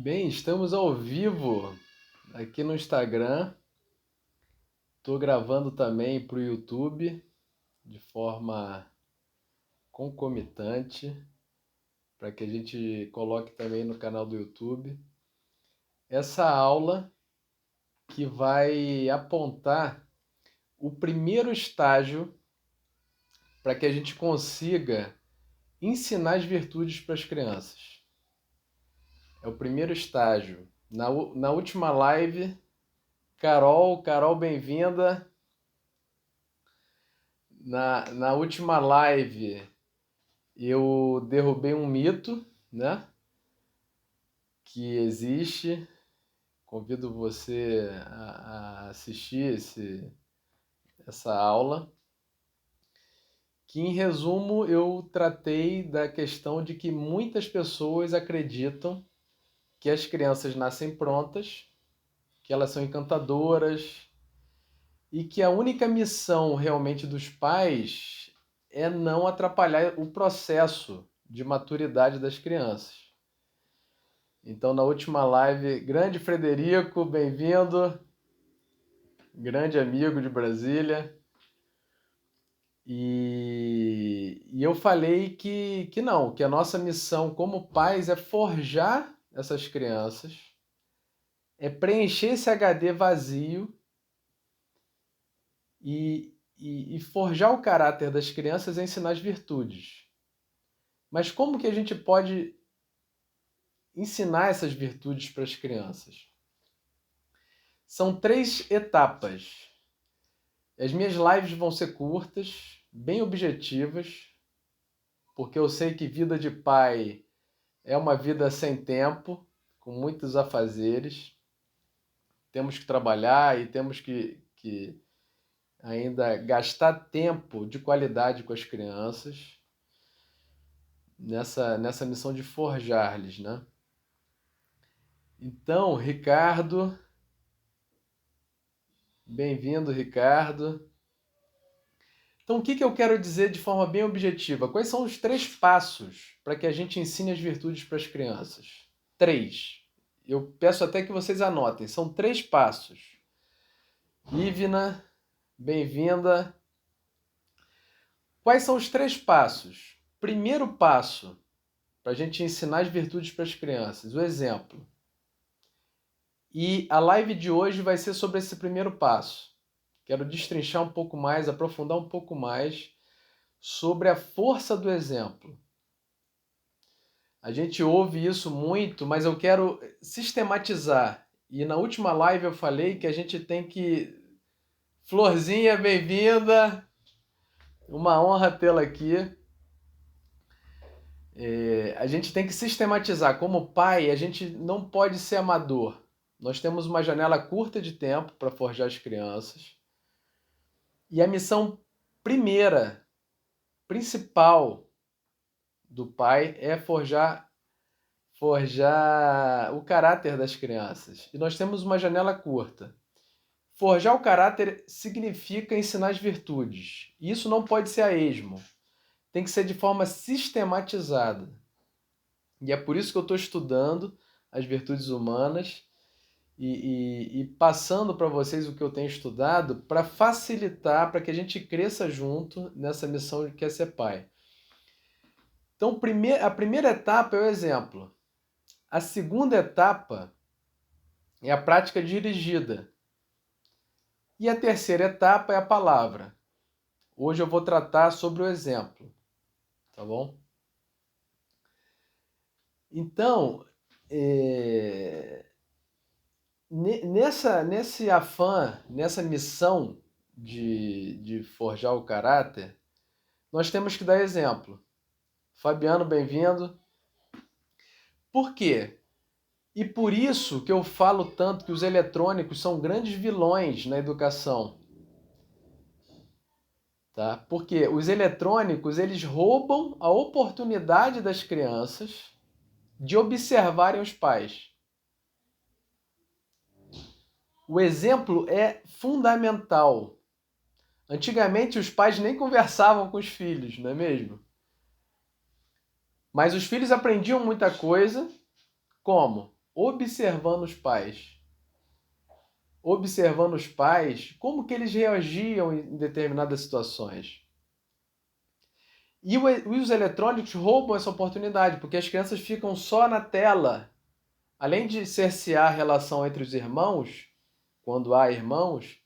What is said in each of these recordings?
Bem, estamos ao vivo aqui no Instagram. Estou gravando também para o YouTube de forma concomitante, para que a gente coloque também no canal do YouTube essa aula que vai apontar o primeiro estágio para que a gente consiga ensinar as virtudes para as crianças. É o primeiro estágio. Na última live, Carol, bem-vinda. Na última live, eu derrubei um mito, né? Que existe. Convido você a assistir essa aula. Que, em resumo, eu tratei da questão de que muitas pessoas acreditam que as crianças nascem prontas, que elas são encantadoras, e que a única missão realmente dos pais é não atrapalhar o processo de maturidade das crianças. Então, na última live, grande Frederico, bem-vindo, grande amigo de Brasília. E eu falei que não, que a nossa missão como pais é forjar essas crianças, é preencher esse HD vazio e forjar o caráter das crianças e ensinar as virtudes. Mas como que a gente pode ensinar essas virtudes para as crianças? São 3 etapas. As minhas lives vão ser curtas, bem objetivas, porque eu sei que vida de pai é uma vida sem tempo, com muitos afazeres. Temos que trabalhar e temos que ainda gastar tempo de qualidade com as crianças nessa missão de forjar-lhes, né? Então, Ricardo, bem-vindo, Ricardo. Então, o que eu quero dizer de forma bem objetiva? Quais são os 3 passos para que a gente ensine as virtudes para as crianças? 3. Eu peço até que vocês anotem. São 3 passos. Ivna, bem-vinda. Quais são os 3 passos? Primeiro passo para a gente ensinar as virtudes para as crianças, o exemplo. E a live de hoje vai ser sobre esse primeiro passo. Quero destrinchar um pouco mais, aprofundar um pouco mais sobre a força do exemplo. A gente ouve isso muito, mas eu quero sistematizar. E na última live eu falei que a gente tem que... Florzinha, bem-vinda! Uma honra tê-la aqui. A gente tem que sistematizar. Como pai, a gente não pode ser amador. Nós temos uma janela curta de tempo para forjar as crianças. E a missão primeira, principal do pai é forjar o caráter das crianças. E nós temos uma janela curta. Forjar o caráter significa ensinar as virtudes. E isso não pode ser a esmo. Tem que ser de forma sistematizada. E é por isso que eu estou estudando as virtudes humanas e passando para vocês o que eu tenho estudado para facilitar, para que a gente cresça junto nessa missão de que é ser pai. Então, a primeira etapa é o exemplo. A segunda etapa é a prática dirigida. E a terceira etapa é a palavra. Hoje eu vou tratar sobre o exemplo, tá bom? Então, nesse afã, nessa missão de forjar o caráter, nós temos que dar exemplo. Fabiano, bem-vindo. Por quê? E por isso que eu falo tanto que os eletrônicos são grandes vilões na educação. Tá? Porque os eletrônicos, eles roubam a oportunidade das crianças de observarem os pais. O exemplo é fundamental. Antigamente os pais nem conversavam com os filhos, não é mesmo? Mas os filhos aprendiam muita coisa. Como? observando os pais. Observando os pais, como que eles reagiam em determinadas situações. E os eletrônicos roubam essa oportunidade, porque as crianças ficam só na tela. Além de cercear a relação entre os irmãos, quando há irmãos,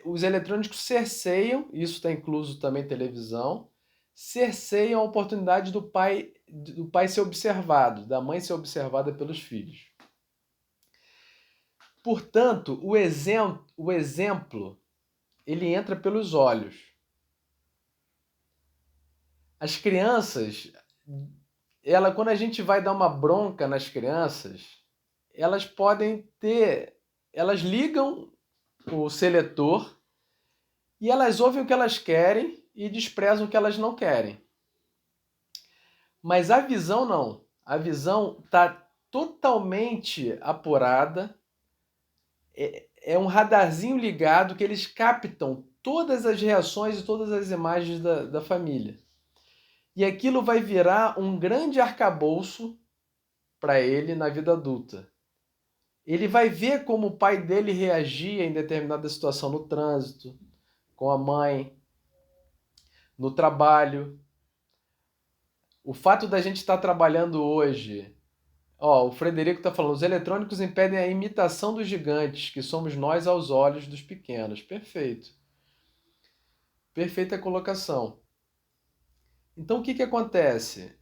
os eletrônicos cerceiam, isso está incluso também televisão, cerceiam a oportunidade do pai ser observado, da mãe ser observada pelos filhos. Portanto, o exemplo ele entra pelos olhos. As crianças, quando a gente vai dar uma bronca nas crianças, elas ligam o seletor e elas ouvem o que elas querem e desprezam o que elas não querem. Mas a visão não. A visão está totalmente apurada. É um radarzinho ligado que eles captam todas as reações e todas as imagens da família. E aquilo vai virar um grande arcabouço para ele na vida adulta. Ele vai ver como o pai dele reagia em determinada situação no trânsito, com a mãe, no trabalho. O fato da gente estar trabalhando hoje, o Frederico está falando, os eletrônicos impedem a imitação dos gigantes, que somos nós aos olhos dos pequenos. Perfeito. Perfeita colocação. Então o que acontece?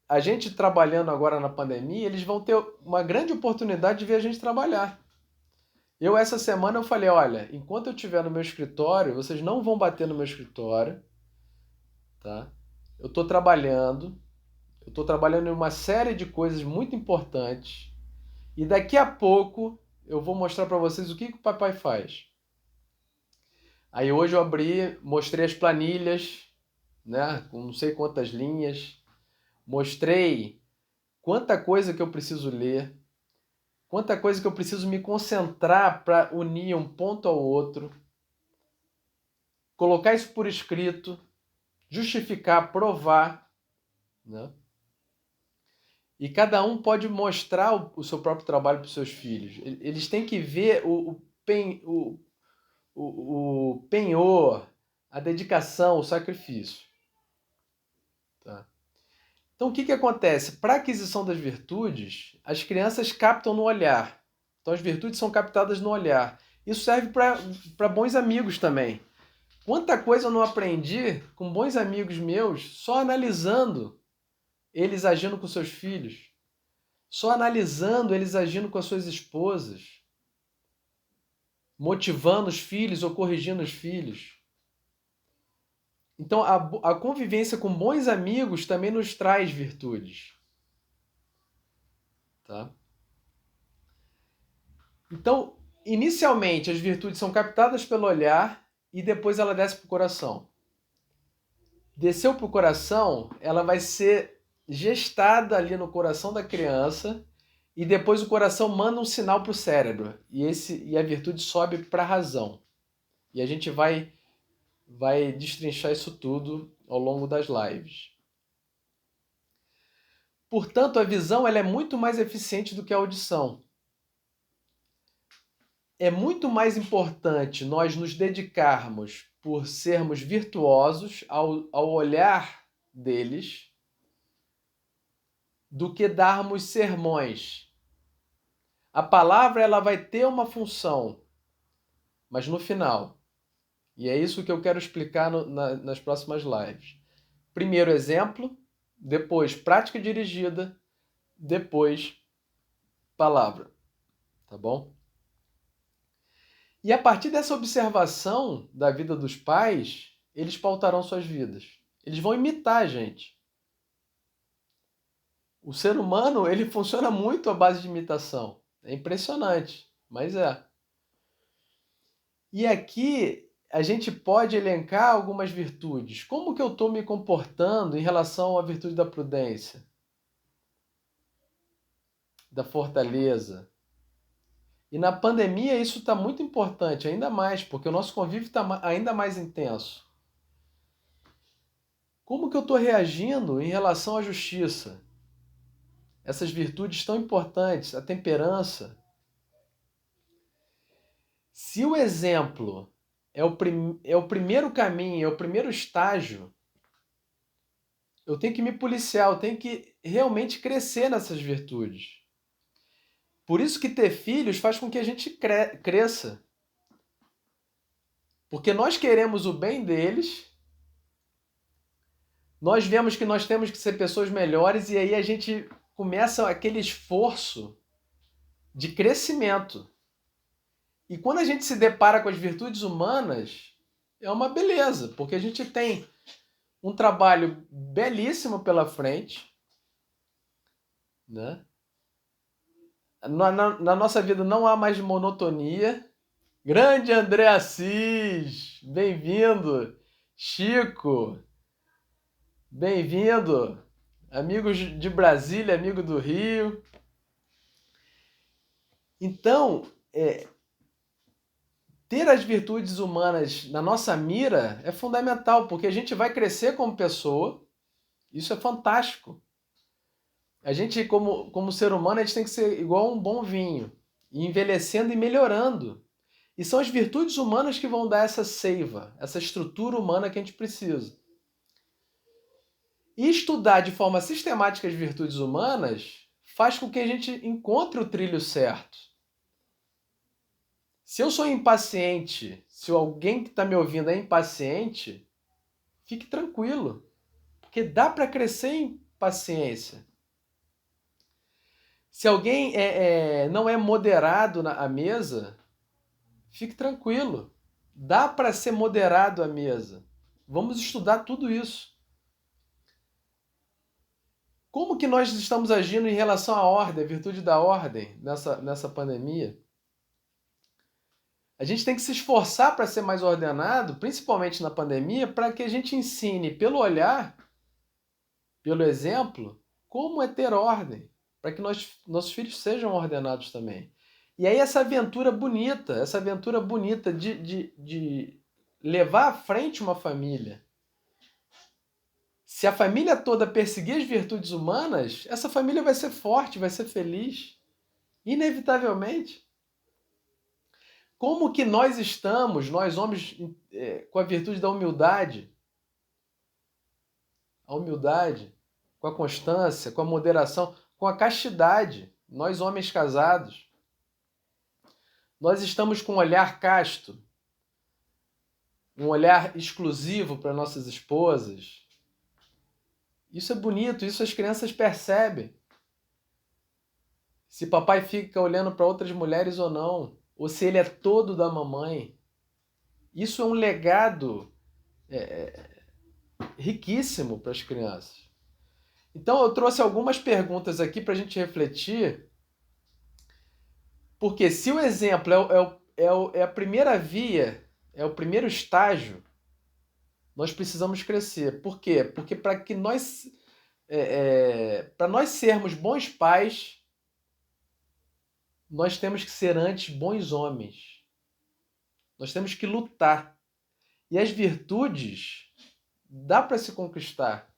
A gente trabalhando agora na pandemia, eles vão ter uma grande oportunidade de ver a gente trabalhar. Essa semana eu falei, olha, enquanto eu estiver no meu escritório, vocês não vão bater no meu escritório, tá? Eu estou trabalhando em uma série de coisas muito importantes e daqui a pouco eu vou mostrar para vocês o que o papai faz. Aí hoje eu mostrei as planilhas, né, com não sei quantas linhas, mostrei quanta coisa que eu preciso ler, quanta coisa que eu preciso me concentrar para unir um ponto ao outro, colocar isso por escrito, justificar, provar, né? E cada um pode mostrar o seu próprio trabalho para os seus filhos. Eles têm que ver o penhor, a dedicação, o sacrifício. Tá? Então, o que acontece? Para a aquisição das virtudes, as crianças captam no olhar. Então, as virtudes são captadas no olhar. Isso serve para bons amigos também. Quanta coisa eu não aprendi com bons amigos meus só analisando eles agindo com seus filhos, só analisando eles agindo com as suas esposas, motivando os filhos ou corrigindo os filhos. Então, a convivência com bons amigos também nos traz virtudes. Tá? Então, inicialmente, as virtudes são captadas pelo olhar e depois ela desce para o coração. Desceu para o coração, ela vai ser gestada ali no coração da criança e depois o coração manda um sinal para o cérebro e a virtude sobe para a razão. E a gente vai destrinchar isso tudo ao longo das lives. Portanto, a visão ela é muito mais eficiente do que a audição. É muito mais importante nós nos dedicarmos por sermos virtuosos ao olhar deles do que darmos sermões. A palavra ela vai ter uma função, mas no final. E é isso que eu quero explicar nas próximas lives. Primeiro exemplo, depois prática dirigida, depois palavra. Tá bom? E a partir dessa observação da vida dos pais, eles pautarão suas vidas. Eles vão imitar a gente. O ser humano, ele funciona muito à base de imitação. É impressionante, mas é. E aqui a gente pode elencar algumas virtudes. Como que eu estou me comportando em relação à virtude da prudência? Da fortaleza? E na pandemia isso está muito importante, ainda mais, porque o nosso convívio está ainda mais intenso. Como que eu estou reagindo em relação à justiça? essas virtudes tão importantes, a temperança. Se o exemplo é o primeiro caminho, é o primeiro estágio, eu tenho que me policiar, eu tenho que realmente crescer nessas virtudes. Por isso que ter filhos faz com que a gente cresça. Porque nós queremos o bem deles, nós vemos que nós temos que ser pessoas melhores e aí a gente começa aquele esforço de crescimento. E quando a gente se depara com as virtudes humanas, é uma beleza, porque a gente tem um trabalho belíssimo pela frente, né? Na nossa vida não há mais monotonia. Grande André Assis, bem-vindo. Chico, bem-vindo. Amigos de Brasília, amigo do Rio. Então, ter as virtudes humanas na nossa mira é fundamental, porque a gente vai crescer como pessoa. Isso é fantástico. A gente, como ser humano, a gente tem que ser igual um bom vinho, envelhecendo e melhorando. E são as virtudes humanas que vão dar essa seiva, essa estrutura humana que a gente precisa. E estudar de forma sistemática as virtudes humanas faz com que a gente encontre o trilho certo. Se eu sou impaciente, se alguém que está me ouvindo é impaciente, fique tranquilo, porque dá para crescer em paciência. Se alguém não é moderado à mesa, fique tranquilo, dá para ser moderado à mesa. Vamos estudar tudo isso. Como que nós estamos agindo em relação à ordem, à virtude da ordem nessa pandemia? A gente tem que se esforçar para ser mais ordenado, principalmente na pandemia, para que a gente ensine pelo olhar, pelo exemplo, como é ter ordem, para que nossos filhos sejam ordenados também. E aí essa aventura bonita de levar à frente uma família. Se a família toda perseguir as virtudes humanas, essa família vai ser forte, vai ser feliz, inevitavelmente. Como que nós estamos, nós homens, com a virtude da humildade? A humildade, com a constância, com a moderação, com a castidade. Nós homens casados. Nós estamos com um olhar casto, um olhar exclusivo para nossas esposas. Isso é bonito, isso as crianças percebem. Se papai fica olhando para outras mulheres ou não, ou se ele é todo da mamãe. Isso é um legado riquíssimo para as crianças. Então eu trouxe algumas perguntas aqui para a gente refletir, porque se o exemplo é a primeira via, é o primeiro estágio, nós precisamos crescer. Por quê? Porque para nós sermos bons pais, nós temos que ser antes bons homens. Nós temos que lutar. E as virtudes dá para se conquistar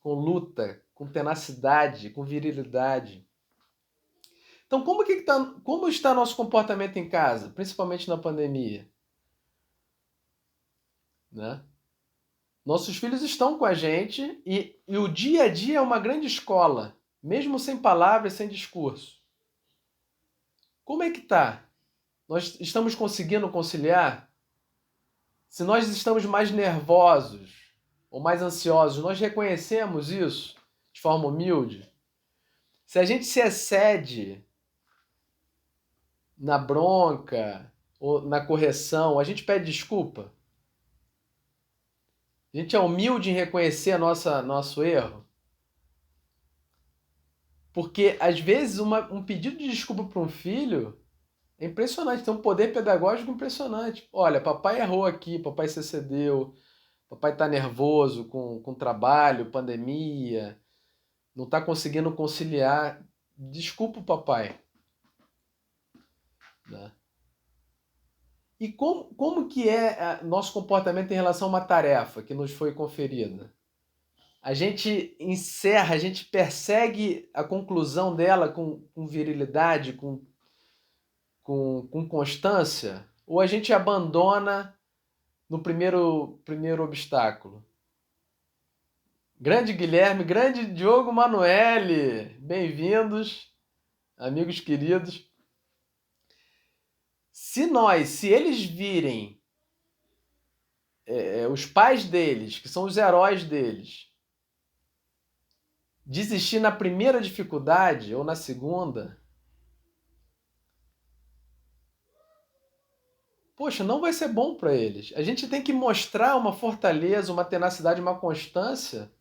com luta, com tenacidade, com virilidade. Então, como está nosso comportamento em casa, principalmente na pandemia? Né? Nossos filhos estão com a gente e o dia a dia é uma grande escola, mesmo sem palavras, sem discurso. Como é que está? Nós estamos conseguindo conciliar? Se nós estamos mais nervosos ou mais ansiosos, nós reconhecemos isso de forma humilde? Se a gente se excede na bronca ou na correção, a gente pede desculpa? A gente é humilde em reconhecer nosso erro? Porque, às vezes, um pedido de desculpa para um filho é impressionante, tem um poder pedagógico impressionante. Olha, papai errou aqui, papai se excedeu, papai está nervoso com trabalho, pandemia, não está conseguindo conciliar. Desculpa o papai. Né? E como que é nosso comportamento em relação a uma tarefa que nos foi conferida? a gente encerra, a gente persegue a conclusão dela com virilidade, com constância, ou a gente abandona no primeiro obstáculo? Grande Guilherme, grande Diogo Manoeli, bem-vindos, amigos queridos. Se eles virem os pais deles, que são os heróis deles, desistir na primeira dificuldade ou na segunda, poxa, não vai ser bom para eles. A gente tem que mostrar uma fortaleza, uma tenacidade, uma constância,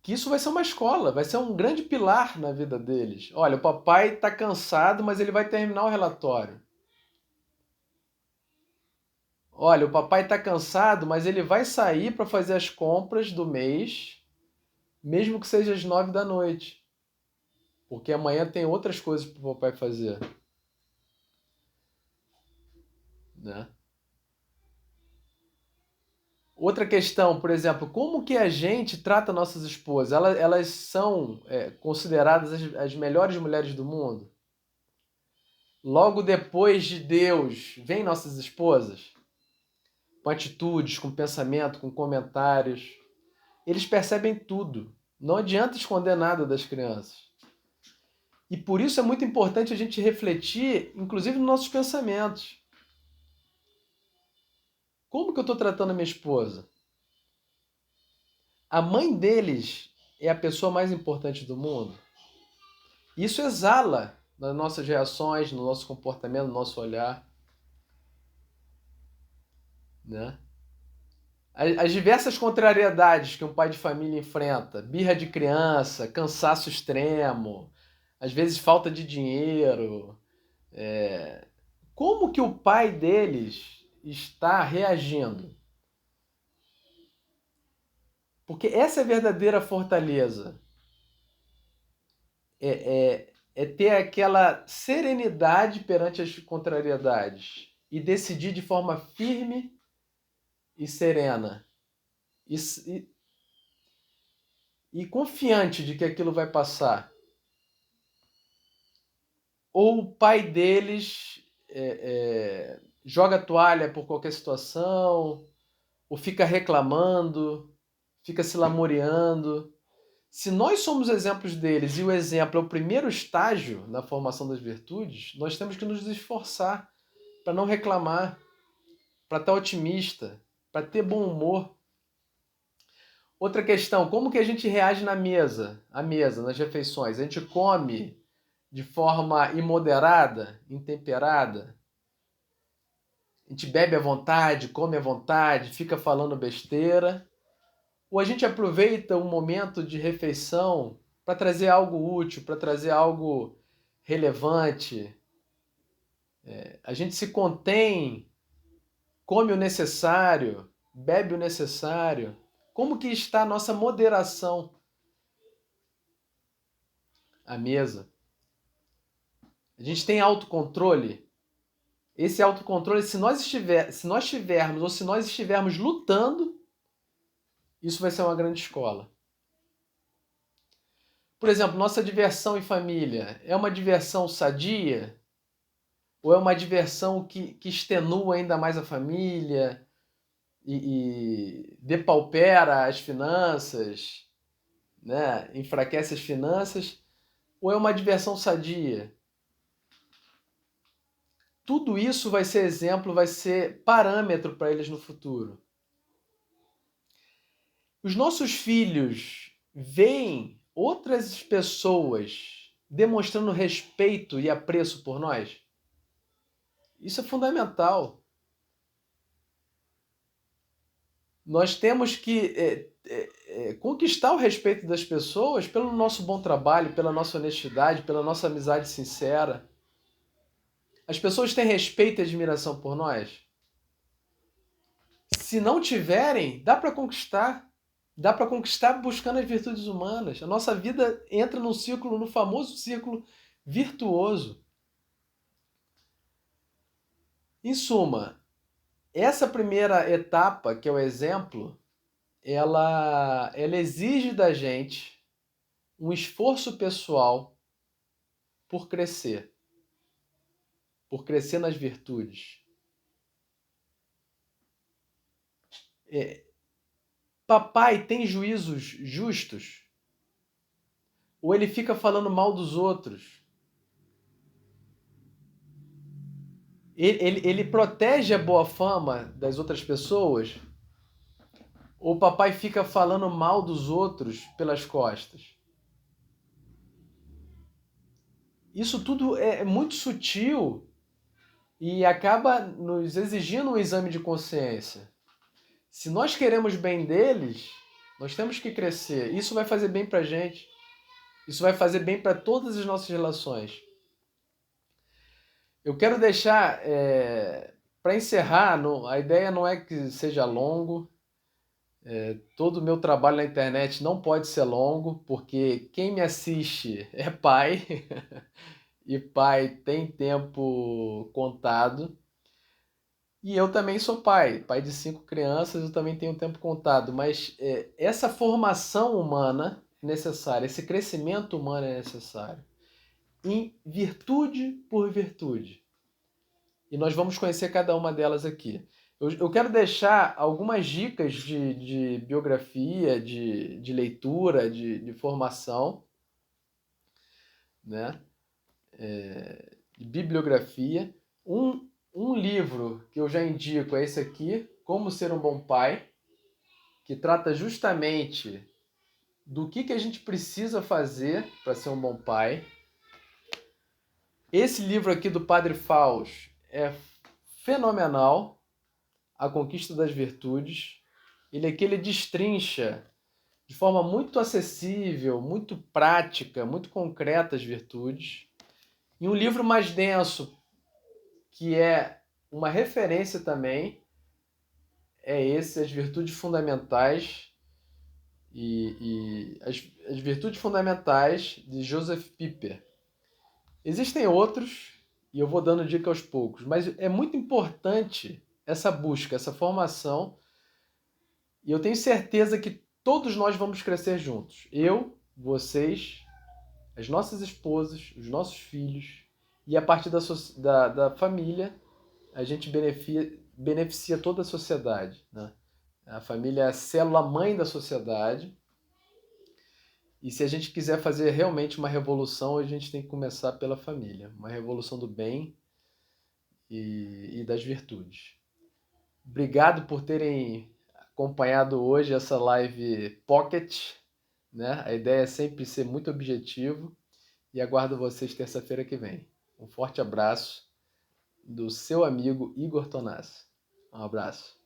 que isso vai ser uma escola, vai ser um grande pilar na vida deles. Olha, o papai está cansado, mas ele vai terminar o relatório. Olha, o papai está cansado, mas ele vai sair para fazer as compras do mês, mesmo que seja às 9 da noite. Porque amanhã tem outras coisas para o papai fazer. Né? Outra questão, por exemplo, como que a gente trata nossas esposas? Elas são consideradas as melhores mulheres do mundo? Logo depois de Deus, vem nossas esposas? Com atitudes, com pensamento, com comentários. Eles percebem tudo. Não adianta esconder nada das crianças. E por isso é muito importante a gente refletir, inclusive nos nossos pensamentos. Como que eu estou tratando a minha esposa? A mãe deles é a pessoa mais importante do mundo? Isso exala nas nossas reações, no nosso comportamento, no nosso olhar. Né? As diversas contrariedades que um pai de família enfrenta, birra de criança, cansaço extremo, às vezes falta de dinheiro, como que o pai deles está reagindo? Porque essa é a verdadeira fortaleza. É ter aquela serenidade perante as contrariedades e decidir de forma firme e serena. E, e confiante de que aquilo vai passar. Ou o pai deles joga a toalha por qualquer situação, ou fica reclamando, fica se lamuriando. Se nós somos exemplos deles e o exemplo é o primeiro estágio na formação das virtudes, nós temos que nos esforçar para não reclamar, para estar otimista, para ter bom humor. Outra questão, como que a gente reage à mesa, nas refeições? A gente come de forma imoderada, intemperada? A gente bebe à vontade, come à vontade, fica falando besteira? Ou a gente aproveita um momento de refeição para trazer algo útil, para trazer algo relevante? A gente se contém, come o necessário, bebe o necessário? Como que está a nossa moderação à mesa? A gente tem autocontrole? Esse autocontrole, se nós tivermos ou se nós estivermos lutando, isso vai ser uma grande escola. Por exemplo, nossa diversão em família é uma diversão sadia? Ou é uma diversão que extenua ainda mais a família e depaupera as finanças, né? Enfraquece as finanças? Ou é uma diversão sadia? Tudo isso vai ser exemplo, vai ser parâmetro para eles no futuro. Os nossos filhos veem outras pessoas demonstrando respeito e apreço por nós? Isso é fundamental. Nós temos que conquistar o respeito das pessoas pelo nosso bom trabalho, pela nossa honestidade, pela nossa amizade sincera. As pessoas têm respeito e admiração por nós? Se não tiverem, dá para conquistar. Dá para conquistar buscando as virtudes humanas. A nossa vida entra no círculo, no famoso círculo virtuoso. Em suma, essa primeira etapa, que é o exemplo, ela exige da gente um esforço pessoal por crescer nas virtudes. Papai tem juízos justos? Ou ele fica falando mal dos outros? Ele protege a boa fama das outras pessoas? Ou papai fica falando mal dos outros pelas costas? Isso tudo é muito sutil e acaba nos exigindo um exame de consciência. Se nós queremos bem deles, nós temos que crescer. Isso vai fazer bem pra gente. Isso vai fazer bem para todas as nossas relações. Eu quero deixar, para encerrar, a ideia não é que seja longo. Todo o meu trabalho na internet não pode ser longo, porque quem me assiste é pai, e pai tem tempo contado. E eu também sou pai de 5 crianças, eu também tenho tempo contado. Mas essa formação humana é necessária, esse crescimento humano é necessário, em virtude por virtude. E nós vamos conhecer cada uma delas aqui. Eu quero deixar algumas dicas de biografia, de leitura, de formação, né? De bibliografia. Um livro que eu já indico é esse aqui, Como Ser um Bom Pai, que trata justamente do que a gente precisa fazer para ser um bom pai. Esse livro aqui do Padre Faust é fenomenal, A Conquista das Virtudes. Ele destrincha de forma muito acessível, muito prática, muito concreta as virtudes. E um livro mais denso, que é uma referência também, é esse, As Virtudes Fundamentais, as Virtudes Fundamentais de Joseph Pieper. Existem outros, e eu vou dando dica aos poucos, mas é muito importante essa busca, essa formação, e eu tenho certeza que todos nós vamos crescer juntos. Eu, vocês, as nossas esposas, os nossos filhos, e a partir da família, a gente beneficia toda a sociedade, né? A família é a célula-mãe da sociedade, e se a gente quiser fazer realmente uma revolução, a gente tem que começar pela família. Uma revolução do bem e das virtudes. Obrigado por terem acompanhado hoje essa live Pocket, né? A ideia é sempre ser muito objetivo e aguardo vocês terça-feira que vem. Um forte abraço do seu amigo Igor Tonassi. Um abraço.